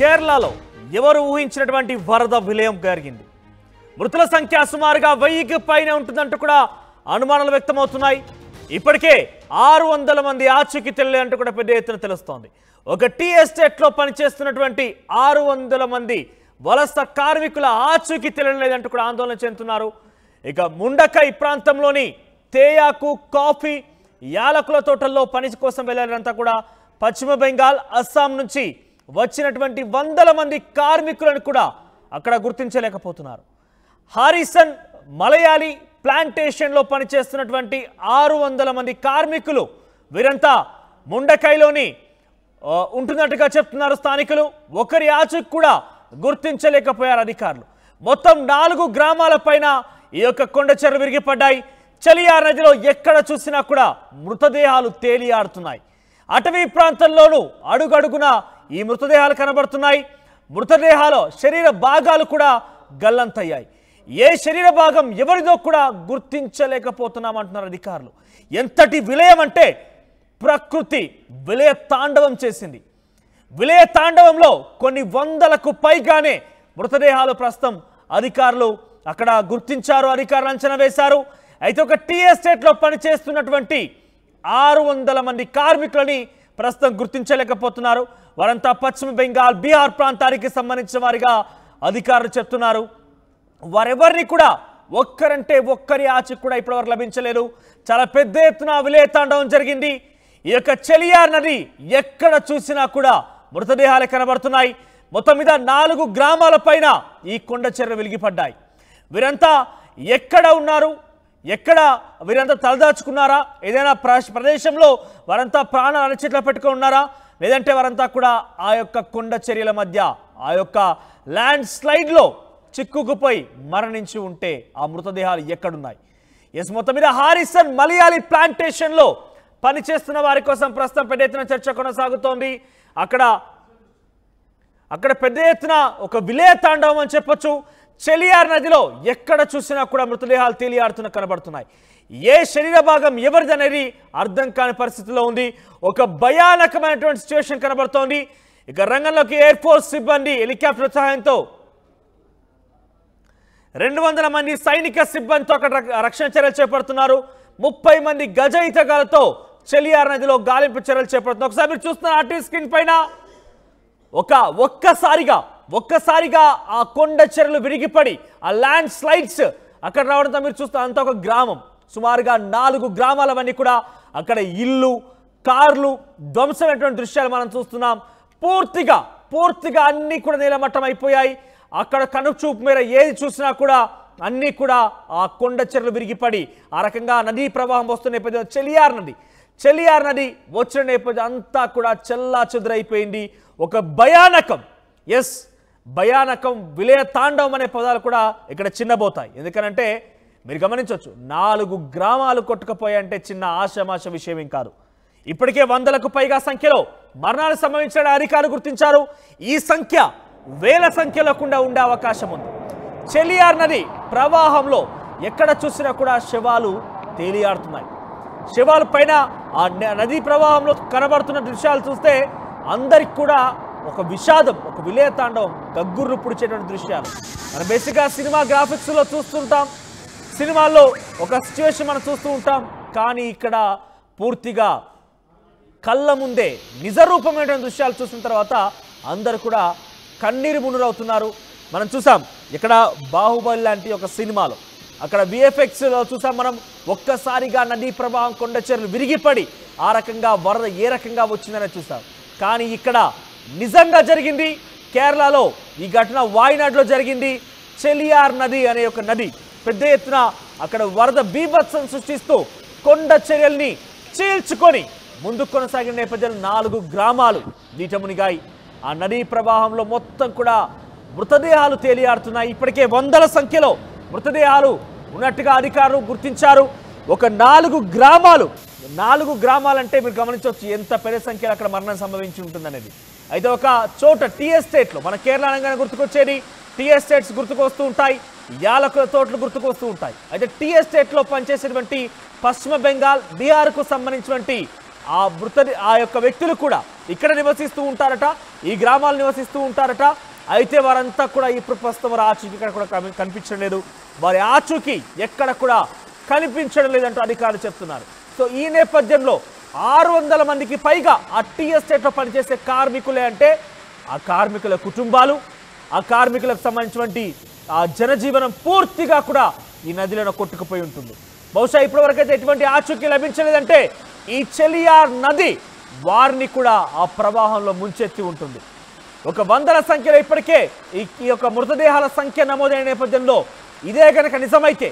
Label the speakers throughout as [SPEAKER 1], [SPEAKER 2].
[SPEAKER 1] కేరళలో ఎవరు ఊహించినటువంటి వరద విలయం జరిగింది. మృతుల సంఖ్య సుమారుగా 1000కి పైన ఉంటుందంటూ కూడా అనుమానాలు వ్యక్తమవుతున్నాయి. ఇప్పటికే 600 మంది ఆచూకీ తెలియలేదంటూ కూడా పెద్ద ఎత్తున తెలుస్తోంది. ఒక టీ ఎస్టేట్లో పనిచేస్తున్నటువంటి 600 మంది వలస కార్మికుల ఆచూకీ తెలియలేదంటూ కూడా ఆందోళన చెందుతున్నారు. ఇక ముండకై ప్రాంతంలోని తేయాకు, కాఫీ, యాలకుల తోటల్లో పని కోసం వెళ్ళారంతా కూడా పశ్చిమ బెంగాల్, అస్సాం నుంచి వచ్చినటువంటి 100 మంది కార్మికులను కూడా అక్కడ గుర్తించలేకపోతున్నారు. హారిసన్ మలయాళీ ప్లాంటేషన్లో పనిచేస్తున్నటువంటి 600 మంది కార్మికులు వీరంతా ముండకైలోని ఉంటున్నట్టుగా చెప్తున్నారు స్థానికులు. ఒకరి ఆచూకీ కూడా గుర్తించలేకపోయారు అధికారులు. మొత్తం 4 గ్రామాల పైన ఈ యొక్క కొండ చెరువు విరిగిపడ్డాయి. చలియార్ నదిలో ఎక్కడ చూసినా కూడా మృతదేహాలు తేలియాడుతున్నాయి. అటవీ ప్రాంతంలోనూ అడుగడుగున ఈ మృతదేహాలు కనబడుతున్నాయి. మృతదేహాల శరీర భాగాలు కూడా గల్లంతయ్యాయి. ఏ శరీర భాగం ఎవరిదో కూడా గుర్తించలేకపోతున్నామంటున్నారు అధికారులు. ఎంతటి విలయం అంటే ప్రకృతి విలయ తాండవం చేసింది. విలయ తాండవంలో కొన్ని వందలకు పైగానే మృతదేహాలు ప్రస్తుతం అధికారులు అక్కడ గుర్తించారు. అధికారులు అంచనా వేశారు. అయితే ఒక టీ ఎస్టేట్లో పనిచేస్తున్నటువంటి 600 మంది కార్మికులని ప్రస్తుతం గుర్తించలేకపోతున్నారు. వారంతా పశ్చిమ బెంగాల్, బీహార్ ప్రాంతానికి సంబంధించిన వారిగా అధికారులు చెప్తున్నారు. వారెవరిని కూడా ఒక్కరంటే ఒక్కరి ఆచూకీ కూడా ఇప్పటివరకు లభించలేదు. చాలా పెద్ద ఎత్తున విలయ తాండవం జరిగింది. ఈ యొక్క చలియార్ నది ఎక్కడ చూసినా కూడా మృతదేహాలే కనబడుతున్నాయి. మొత్తం మీద 4 గ్రామాల పైన ఈ కొండ చెర్ర వెలిగిపడ్డాయి. వీరంతా ఎక్కడ ఉన్నారు, ఎక్కడ వీరంతా తలదాచుకున్నారా, ఏదైనా ప్రదేశంలో వారంతా ప్రాణాలు అరచేతిలో పెట్టుకుని ఉన్నారా, లేదంటే వారంతా కూడా ఆ యొక్క కొండ చర్యల మధ్య ఆ యొక్క ల్యాండ్ స్లైడ్లో చిక్కుకుపోయి మరణించి ఉంటే ఆ మృతదేహాలు ఎక్కడున్నాయి? మొత్తం మీద హారిసన్ మలయాళీ ప్లాంటేషన్లో పనిచేస్తున్న వారి కోసం ప్రస్తుతం పెద్ద ఎత్తున చర్చ కొనసాగుతోంది. అక్కడ పెద్ద ఎత్తున ఒక విలయ తాండవం అని చెప్పొచ్చు. చలియార్ నదిలో ఎక్కడ చూసినా కూడా మృతదేహాలు తేలియాడుతున్న కనబడుతున్నాయి. ఏ శరీర భాగం ఎవరిదనేది అర్థం కాని పరిస్థితిలో ఉంది. ఒక భయానకమైనటువంటి సిచ్యువేషన్ కనబడుతోంది. ఇక రంగంలోకి ఎయిర్ ఫోర్స్ సిబ్బంది హెలికాప్టర్ సహాయంతో 200 మంది సైనిక సిబ్బందితో అక్కడ రక్షణ చర్యలు చేపడుతున్నారు. 30 మంది గజ ఈతగాలతో చలియార్ నదిలో గాలింపు చర్యలు చేపడుతున్నారు. ఒకసారి మీరు చూస్తున్న ఆర్టీవీ స్క్రీన్ పైన ఒక్కసారిగా ఆ కొండ చెరలు విరిగిపడి ఆ ల్యాండ్ స్లైడ్స్ అక్కడ రావడంతో మీరు చూస్తున్న అంత ఒక గ్రామం, సుమారుగా 4 గ్రామాలవన్నీ కూడా అక్కడ ఇల్లు, కార్లు ధ్వంసమైనటువంటి దృశ్యాలు మనం చూస్తున్నాం. పూర్తిగా అన్నీ కూడా నేలమట్టం అయిపోయాయి. అక్కడ కనుచూపు మేర ఏది చూసినా కూడా అన్నీ కూడా ఆ కొండ చెరలు విరిగిపడి ఆ రకంగా నదీ ప్రవాహం వస్తున్న నేపథ్యం చలియార్ నది వచ్చిన నేపథ్యం అంతా కూడా చెల్లా చెదురైపోయింది. ఒక భయానకం విలయ తాండవం అనే పదాలు కూడా ఇక్కడ చిన్నబోతాయి. ఎందుకనంటే మీరు గమనించవచ్చు, 4 గ్రామాలు కొట్టుకుపోయాయంటే చిన్న ఆషామాష విషయం కాదు. ఇప్పటికే 100లకు పైగా సంఖ్యలో మరణాలు సంభవించిన అధికారులు గుర్తించారు. ఈ సంఖ్య వేల సంఖ్యలో కూడా ఉండే అవకాశం ఉంది. చలియార్ నది ప్రవాహంలో ఎక్కడ చూసినా కూడా శవాలు తేలియాడుతున్నాయి. శవాల పైన ఆ నదీ ప్రవాహంలో కనబడుతున్న దృశ్యాలు చూస్తే అందరికి కూడా ఒక విషాదం, ఒక విలయ తాండవం, గగ్గుర్రు పుడిచేటువంటి దృశ్యాలు మనం బేసిక్గా సినిమా గ్రాఫిక్స్లో చూస్తుంటాం. సినిమాల్లో ఒక సిచ్యువేషన్ మనం చూస్తూ ఉంటాం. కానీ ఇక్కడ పూర్తిగా కళ్ళ ముందే నిజరూపమైనటువంటి దృశ్యాలు చూసిన తర్వాత అందరు కూడా కన్నీరు మునురవుతున్నారు. మనం చూసాం ఇక్కడ బాహుబలి లాంటి ఒక సినిమాలో అక్కడ విఎఫ్ఎక్స్లో చూసాం మనం. ఒక్కసారిగా నదీ ప్రవాహం కొండ చెరువులు విరిగిపడి ఆ రకంగా వరద ఏ రకంగా వచ్చిందని చూసాం. కానీ ఇక్కడ నిజంగా జరిగింది. కేరళలో ఈ ఘటన వాయనాడ్లో జరిగింది. చలియార్ నది అనే ఒక నది పెద్ద ఎత్తున అక్కడ వరద బీభత్సం సృష్టిస్తూ కొండ చర్యల్ని చీల్చుకొని ముందుకు కొనసాగిన నేపథ్యంలో 4 గ్రామాలు నీట మునిగాయి. ఆ నదీ ప్రవాహంలో మొత్తం కూడా మృతదేహాలు తేలియాడుతున్నాయి. ఇప్పటికే 100ల సంఖ్యలో మృతదేహాలు ఉన్నట్టుగా అధికారులు గుర్తించారు. ఒక 4 గ్రామాలంటే మీరు గమనించవచ్చు ఎంత పెద్ద సంఖ్యలో అక్కడ మరణం సంభవించి ఉంటుందనేది. అయితే ఒక చోట టీ ఎస్టేట్లో మన కేరళ అనగానే గుర్తుకొచ్చేది టీ ఎస్టేట్స్ గుర్తుకొస్తూ ఉంటాయి, యాలకుల తోటలు గుర్తుకొస్తూ ఉంటాయి. అయితే టీ ఎస్టేట్లో పనిచేసేటువంటి పశ్చిమ బెంగాల్, బీహార్కు సంబంధించినటువంటి ఆ యొక్క వ్యక్తులు కూడా ఇక్కడ నివసిస్తూ ఉంటారట. ఈ గ్రామాలు నివసిస్తూ ఉంటారట. అయితే వారంతా కూడా ఇప్పుడు ప్రస్తుతం వారి ఆచూకీ ఇక్కడ కూడా కనిపించడం లేదు, వారి ఆచూకీ ఎక్కడ కూడా కనిపించడం లేదంటూ అధికారులు చెప్తున్నారు. సో ఈ నేపథ్యంలో 600 మందికి పైగా ఆ టీ ఎస్టేట్లో పనిచేసే కార్మికులే అంటే ఆ కార్మికుల కుటుంబాలు, ఆ కార్మికులకు సంబంధించినటువంటి ఆ జనజీవనం పూర్తిగా కూడా ఈ నదిలో కొట్టుకుపోయి ఉంటుంది. బహుశా ఇప్పటివరకైతే ఎటువంటి ఆచూకీ లభించలేదంటే ఈ చెలియార్ నది వారిని కూడా ఆ ప్రవాహంలో ముంచెత్తి ఉంటుంది. ఒక వందల సంఖ్యలో ఇప్పటికే ఈ యొక్క మృతదేహాల సంఖ్య నమోదైన నేపథ్యంలో ఇదే కనుక నిజమైతే,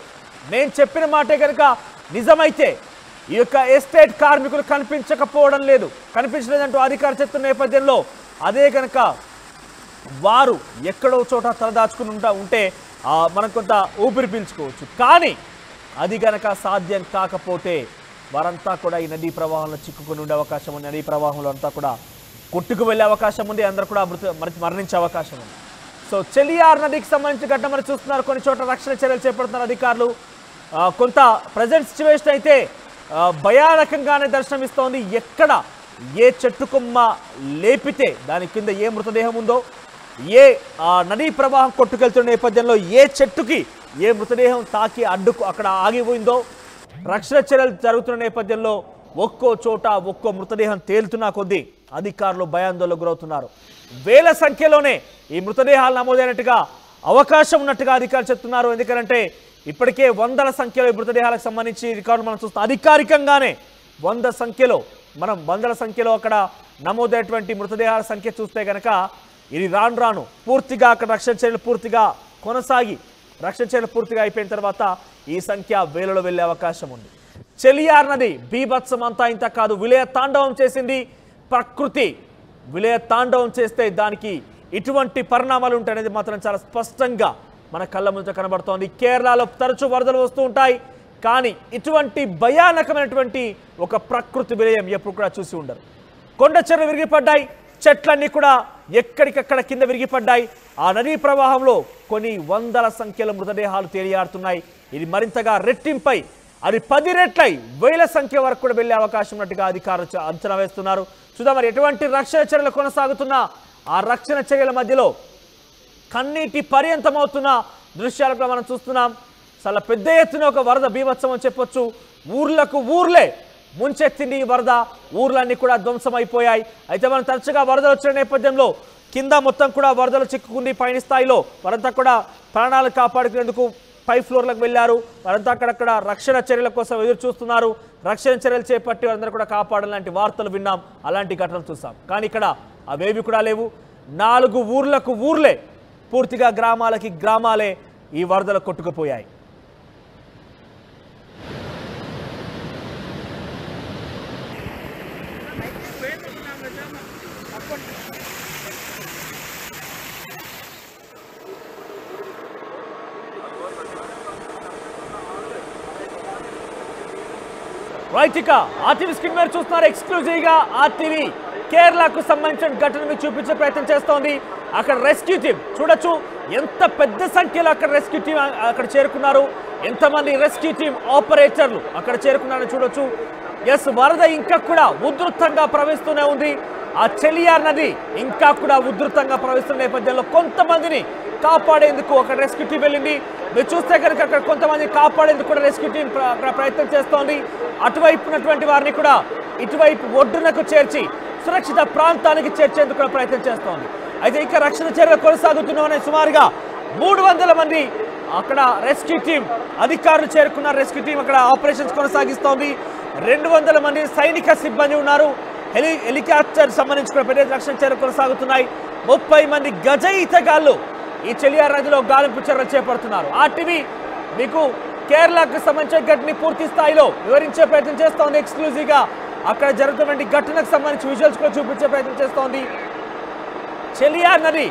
[SPEAKER 1] నేను చెప్పిన మాటే కనుక నిజమైతే, ఈ యొక్క ఎస్టేట్ కార్మికులు కనిపించలేదంటూ అధికారులు చెప్తున్న నేపథ్యంలో అదే కనుక వారు ఎక్కడో చోట తలదాచుకుని ఉంటే మనం కొంత ఊపిరి పీల్చుకోవచ్చు. కానీ అది కనుక సాధ్యం కాకపోతే వారంతా కూడా ఈ నదీ ప్రవాహంలో చిక్కుకుని ఉండే అవకాశం ఉంది. నదీ ప్రవాహంలో అంతా కూడా కొట్టుకు వెళ్ళే అవకాశం ఉంది, అందరూ కూడా మరణించే అవకాశం ఉంది. సో చెలియార్ నదికి సంబంధించి ఘటన మనం చూస్తున్నారు. కొన్ని చోట్ల రక్షణ చర్యలు చేపడుతున్నారు అధికారులు. కొంత ప్రజెంట్ సిచ్యువేషన్ అయితే భయానకంగానే దర్శనమిస్తోంది. ఎక్కడ ఏ చెట్టు కొమ్మ లేపితే దాని కింద ఏ మృతదేహం ఉందో, ఏ నదీ ప్రవాహం కొట్టుకెళ్తున్న నేపథ్యంలో ఏ చెట్టుకి ఏ మృతదేహం తాకి అడ్డుకు అక్కడ ఆగిపోయిందో, రక్షణ చర్యలు జరుగుతున్న నేపథ్యంలో ఒక్కో చోట ఒక్కో మృతదేహం తేలుతున్నా కొద్దీ అధికారులు భయాందోళనకు గురవుతున్నారు. వేల సంఖ్యలోనే ఈ మృతదేహాలు నమోదైనట్టుగా అవకాశం ఉన్నట్టుగా అధికారులు చెప్తున్నారు. ఎందుకంటే ఇప్పటికే వందల సంఖ్యలో మృతదేహాలకు సంబంధించి రికార్డులు మనం చూస్తాం. అధికారికంగానే వందల సంఖ్యలో అక్కడ నమోదైనటువంటి మృతదేహాల సంఖ్య చూస్తే కనుక ఇది రాను పూర్తిగా అక్కడ రక్షణ చర్యలు పూర్తిగా అయిపోయిన తర్వాత ఈ సంఖ్య వేలలో వెళ్ళే అవకాశం ఉంది. చెలియార్ నది బీభత్సం అంతా ఇంత కాదు, విలయ తాండవం చేసింది ప్రకృతి. విలయ తాండవం చేస్తే దానికి ఇటువంటి పరిణామాలు ఉంటాయనేది మాత్రం చాలా స్పష్టంగా మన కళ్ళ ముందు కనబడుతోంది. కేరళలో తరచూ వరదలు వస్తూ ఉంటాయి, కానీ ఇటువంటి భయానకమైనటువంటి ఒక ప్రకృతి విలయం ఎప్పుడు కూడా చూసి ఉండరు. కొండ చెరువులు విరిగిపడ్డాయి, చెట్లన్నీ కూడా ఎక్కడికక్కడ కింద విరిగిపడ్డాయి. ఆ నదీ ప్రవాహంలో కొన్ని వందల సంఖ్యలో మృతదేహాలు తేలియాడుతున్నాయి. ఇది మరింతగా రెట్టింపై అది 10 రెట్లై వేల సంఖ్య వరకు కూడా వెళ్లే అవకాశం ఉన్నట్టుగా అధికారులు అంచనా వేస్తున్నారు. చూద్దాం మరి ఎటువంటి రక్షణ చర్యలు కొనసాగుతున్నా ఆ రక్షణ చర్యల మధ్యలో కన్నీటి పర్యంతమవుతున్న దృశ్యాలు కూడా మనం చూస్తున్నాం. చాలా పెద్ద ఎత్తున ఒక వరద బీభత్సం అని చెప్పొచ్చు. ఊర్లే ముంచెత్తింది ఈ వరద, ఊర్లన్నీ కూడా ధ్వంసమైపోయాయి. అయితే మనం తరచుగా వరదలు వచ్చిన నేపథ్యంలో కింద మొత్తం కూడా వరదలు చిక్కుకుంది. పైన స్థాయిలో వారంతా కూడా ప్రాణాలు కాపాడుకునేందుకు పై ఫ్లోర్లకు వెళ్ళారు. వారంతా అక్కడక్కడ రక్షణ చర్యల కోసం ఎదురు చూస్తున్నారు. రక్షణ చర్యలు చేపట్టి వారందరూ కూడా కాపాడాలంటి వార్తలు విన్నాం, అలాంటి ఘటనలు చూసాం. కానీ ఇక్కడ అవేవి కూడా లేవు. 4 ఊర్లే పూర్తిగా గ్రామాలే ఈ వరదలు కొట్టుకుపోయాయి. రైట్, ఇక ఆర్టీవీ స్క్రీన్ మీద చూస్తున్నారు. ఎక్స్క్లూజివ్ గా ఆర్టీవీ కేరళకు సంబంధించిన ఘటనను చూపించే ప్రయత్నం చేస్తోంది. అక్కడ రెస్క్యూ టీం చూడొచ్చు, ఎంత పెద్ద సంఖ్యలో అక్కడ రెస్క్యూ టీం అక్కడ చేరుకున్నారు, ఎంతమంది రెస్క్యూ టీం ఆపరేటర్లు అక్కడ చేరుకున్నారని చూడొచ్చు. ఎస్, వరద ఇంకా కూడా ఉధృతంగా ప్రవహిస్తూనే ఉంది. ఆ చెలియార్ నది ఇంకా కూడా ఉధృతంగా ప్రవహిస్తున్న నేపథ్యంలో కొంతమందిని కాపాడేందుకు అక్కడ రెస్క్యూ టీం వెళ్ళింది. మీరు చూస్తే కనుక అక్కడ కొంతమంది కాపాడేందుకు కూడా రెస్క్యూ టీం అక్కడ ప్రయత్నం చేస్తోంది. అటువైపు ఉన్నటువంటి వారిని కూడా ఇటువైపు ఒడ్డునకు చేర్చి సురక్షిత ప్రాంతానికి చేర్చేందుకు కూడా ప్రయత్నం చేస్తోంది. అయితే ఇక రక్షణ చర్యలు కొనసాగుతున్నామని సుమారుగా 300 మంది అక్కడ రెస్క్యూ టీం అధికారులు చేరుకున్నారు. రెస్క్యూ టీం అక్కడ ఆపరేషన్స్ కొనసాగిస్తోంది. 200 మంది సైనిక సిబ్బంది ఉన్నారు. హెలికాప్టర్ సంబంధించిన పెద్ద రక్షణ చర్యలు కొనసాగుతున్నాయి. 30 మంది గజ ఈతగాళ్లు ఈ చెలియార్ నదిలో గాలింపు చర్యలు చేపడుతున్నారు. ఆర్టీవీ మీకు కేరళకు సంబంధించిన ఘటనని పూర్తి స్థాయిలో వివరించే ప్రయత్నం చేస్తోంది. ఎక్స్క్లూజివ్ గా అక్కడ జరుగుతున్న ఘటనకు సంబంధించి విజువల్స్ కూడా చూపించే ప్రయత్నం చేస్తోంది. చెలియార్ నది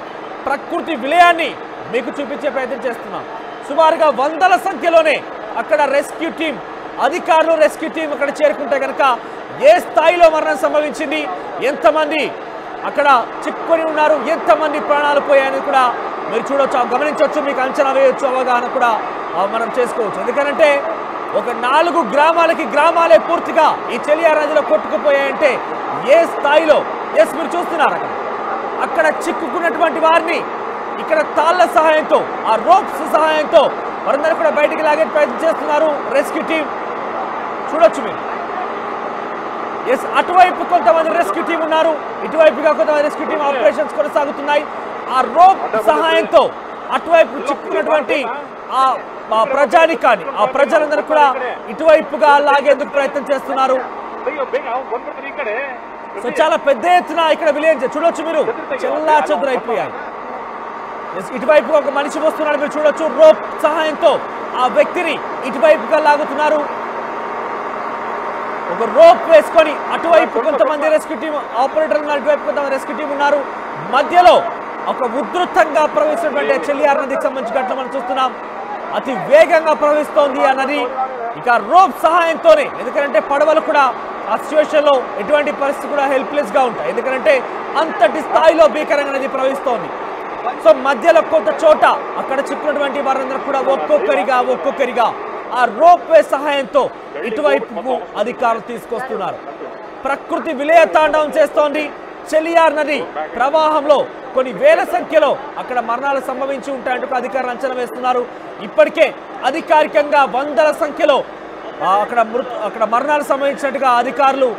[SPEAKER 1] ప్రకృతి విలయాన్ని మీకు చూపించే ప్రయత్నం చేస్తున్నాం. సుమారుగా వందల సంఖ్యలోనే అక్కడ రెస్క్యూ టీం అధికారులు రెస్క్యూ టీం అక్కడ చేరుకుంటే కనుక ఏ స్థాయిలో మరణం సంభవించింది, ఎంతమంది అక్కడ చిక్కుకొని ఉన్నారు, ఎంతమంది ప్రాణాలు పోయాయని కూడా మీరు చూడొచ్చు, గమనించవచ్చు, మీకు అంచనా వేయొచ్చు, అవగాహన కూడా మనం చేసుకోవచ్చు. ఎందుకంటే ఒక 4 గ్రామాలే పూర్తిగా ఈ చెలియార్ నదిలో కొట్టుకుపోయాయంటే ఏ స్థాయిలో. ఎస్, మీరు చూస్తున్నారు అక్కడ చిక్కుకున్నటువంటి వారిని ఇక్కడ తాళ్ల సహాయంతో ఆ రోప్స్ సహాయంతో వారందరూ కూడా బయటికి లాగే ప్రయత్నం చేస్తున్నారు రెస్క్యూ టీం. చూడొచ్చు మీరు. ఎస్, అటువైపు కొంతమంది రెస్క్యూ టీం ఉన్నారు, ఇటువైపుగా కొంతమంది రెస్క్యూ టీం ఆపరేషన్స్ కొనసాగుతున్నాయి. ఆ రోప్ సహాయంతో అటువైపు చిక్కుకున్నటువంటి ఆ ప్రజానికాన్ని ఆ ప్రజలందరూ కూడా ఇటువైపుగా లాగేందుకు ప్రయత్నం చేస్తున్నారు. సో చాలా పెద్ద ఎత్తున ఇక్కడ విలేజ్ చూడొచ్చు మీరు, చెల్లా చెదురైపోయాయి. ఇటువైపు ఒక మనిషి వస్తున్నాడు మీరు చూడొచ్చు. రోప్ సహాయంతో ఆ వ్యక్తిని ఇటువైపుగా లాగుతున్నారు. ఒక రోప్ వేసుకొని అటువైపు కొంతమంది రెస్క్యూ టీం ఆపరేటర్ ఉన్నారు, ఇటువైపు కొంతమంది రెస్క్యూ టీం ఉన్నారు. మధ్యలో ఒక ఉధృతంగా ప్రవహిస్తున్నటువంటి చెల్లియార్ నదికి సంబంధించిన ఘటన మనం చూస్తున్నాం. అతి వేగంగా ప్రవహిస్తోంది ఆ నది. ఇక రోప్ సహాయంతోనే, ఎందుకంటే పడవలు కూడా ఆ సిచ్యువేషన్ లో ఎటువంటి పరిస్థితి కూడా హెల్ప్లెస్ గా ఉంటాయి, ఎందుకంటే అంతటి స్థాయిలో భీకరంగా నది ప్రవహిస్తోంది. సో మధ్యలో కొంత చోట అక్కడ చిక్కున్నటువంటి వారందరూ కూడా ఒక్కొక్కరిగా ఆ రోప్ వే సహాయంతో ఇటువైపుకు అధికారులు తీసుకొస్తున్నారు. ప్రకృతి విలయ తాండవం చేస్తోంది. చెలియార్ నది ప్రవాహంలో కొన్ని వేల సంఖ్యలో అక్కడ మరణాలు సంభవించి ఉంటాయంటూ అధికారులు అంచనా వేస్తున్నారు. ఇప్పటికే అధికారికంగా వందల సంఖ్యలో అక్కడ మరణాలు సంభవించినట్టుగా అధికారులు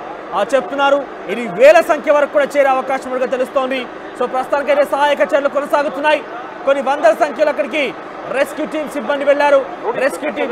[SPEAKER 1] చెప్తున్నారు. ఇది వేల సంఖ్య వరకు కూడా చేరే అవకాశం ఉన్నట్టుగా తెలుస్తోంది. సో ప్రస్తుతానికైతే సహాయక చర్యలు కొనసాగుతున్నాయి. కొన్ని వందల సంఖ్యలో అక్కడికి రెస్క్యూ టీం సిబ్బంది వెళ్లారు. రెస్క్యూ టీం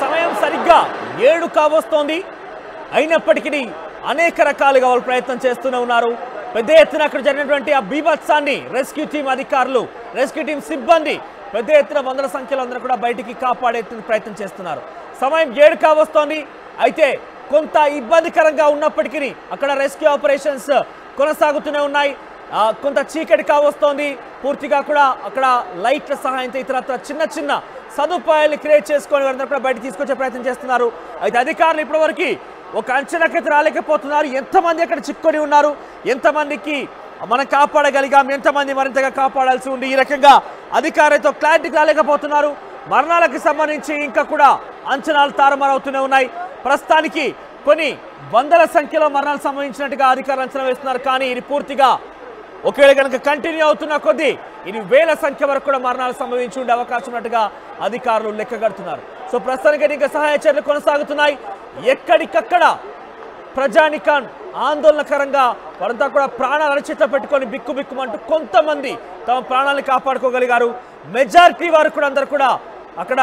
[SPEAKER 1] సమయం సరిగ్గా 7 కావస్తోంది. అయినప్పటికీ అనేక రకాలుగా వాళ్ళు ప్రయత్నం చేస్తూనే ఉన్నారు. పెద్ద ఎత్తున అక్కడ జరిగినటువంటి ఆ బీభత్సాన్ని రెస్క్యూ టీం అధికారులు, రెస్క్యూ టీం సిబ్బంది పెద్ద ఎత్తున వందల సంఖ్యలో అందరూ కూడా బయటికి కాపాడే ప్రయత్నం చేస్తున్నారు. సమయం 7 కావస్తోంది. అయితే కొంత ఇబ్బందికరంగా ఉన్నప్పటికీ అక్కడ రెస్క్యూ ఆపరేషన్స్ కొనసాగుతూనే ఉన్నాయి. కొంత చీకటి కావస్తోంది. పూర్తిగా కూడా అక్కడ లైట్ల సహాయంతో ఇతరత్ర చిన్న చిన్న సదుపాయాలు క్రియేట్ చేసుకొని వారందరూ కూడా బయట తీసుకొచ్చే ప్రయత్నం చేస్తున్నారు. అయితే అధికారులు ఇప్పటివరకు ఒక అంచనాకైతే రాలేకపోతున్నారు. ఎంతమంది అక్కడ చిక్కుకొని ఉన్నారు, ఎంతమందికి మనం కాపాడగలిగాం, ఎంతమంది మరింతగా కాపాడాల్సి ఉంది, ఈ రకంగా అధికారులతో క్లారిటీ రాలేకపోతున్నారు. మరణాలకు సంబంధించి ఇంకా కూడా అంచనాలు తారుమారవుతూనే ఉన్నాయి. ప్రస్తుతానికి కొన్ని వందల సంఖ్యలో మరణాలు సంభవించినట్టుగా అధికారులు అంచనా వేస్తున్నారు. కానీ ఇది పూర్తిగా ఒకవేళ కనుక కంటిన్యూ అవుతున్న కొద్దీ ఇది వేల సంఖ్య వరకు కూడా మరణాలు సంభవించి ఉండే అవకాశం ఉన్నట్టుగా అధికారులు లెక్కగడుతున్నారు. సో ప్రస్తుతానికి ఇంకా సహాయ చర్యలు కొనసాగుతున్నాయి. ఎక్కడికక్కడ ప్రజానికాన్ ఆందోళనకరంగా వారంతా కూడా ప్రాణాలు అరచేతిలో పెట్టుకొని బిక్కుబిక్కుమంటూ కొంతమంది తమ ప్రాణాలను కాపాడుకోగలిగారు. మెజారిటీ వారు కూడా అందరూ కూడా అక్కడ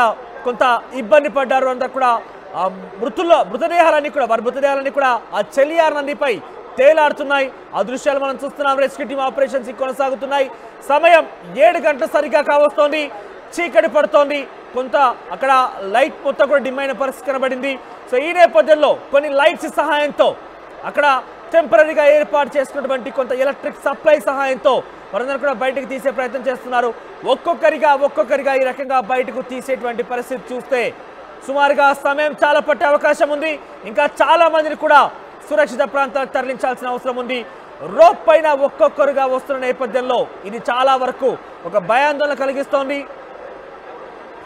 [SPEAKER 1] కొంత ఇబ్బంది పడ్డారు. అందరూ కూడా మృతదేహాలన్నీ కూడా ఆ చెలియార్ నదిపై తేలాడుతున్నాయి. ఆ దృశ్యాలు మనం చూస్తున్నాం. రెస్క్యూ టీం ఆపరేషన్స్ కొనసాగుతున్నాయి. సమయం 7 గంటల సరిగ్గా కావస్తోంది. చీకటి పడుతోంది. కొంత అక్కడ లైట్ మొత్తం కూడా డిమ్ అయిన పరిస్థితి కనబడింది. సో ఈ నేపథ్యంలో కొన్ని లైట్స్ సహాయంతో అక్కడ టెంపరీగా ఏర్పాటు చేసుకున్నటువంటి కొంత ఎలక్ట్రిక్ సప్లై సహాయంతో వారందరూ కూడా బయటకు తీసే ప్రయత్నం చేస్తున్నారు. ఒక్కొక్కరిగా ఈ రకంగా బయటకు తీసేటువంటి పరిస్థితి చూస్తే సుమారుగా సమయం చాలా పట్టే అవకాశం ఉంది. ఇంకా చాలా మందిని కూడా సురక్షిత ప్రాంతాలకు తరలించాల్సిన అవసరం ఉంది. రోప్ పైన ఒక్కొక్కరుగా వస్తున్న నేపథ్యంలో ఇది చాలా వరకు ఒక భయాందోళన కలిగిస్తోంది.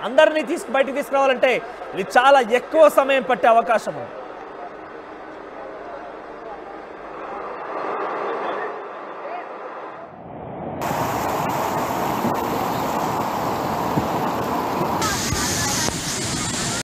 [SPEAKER 1] అందరినీ బయటకు తీసుకురావాలంటే ఇది చాలా ఎక్కువ సమయం పట్టే అవకాశం ఉంది.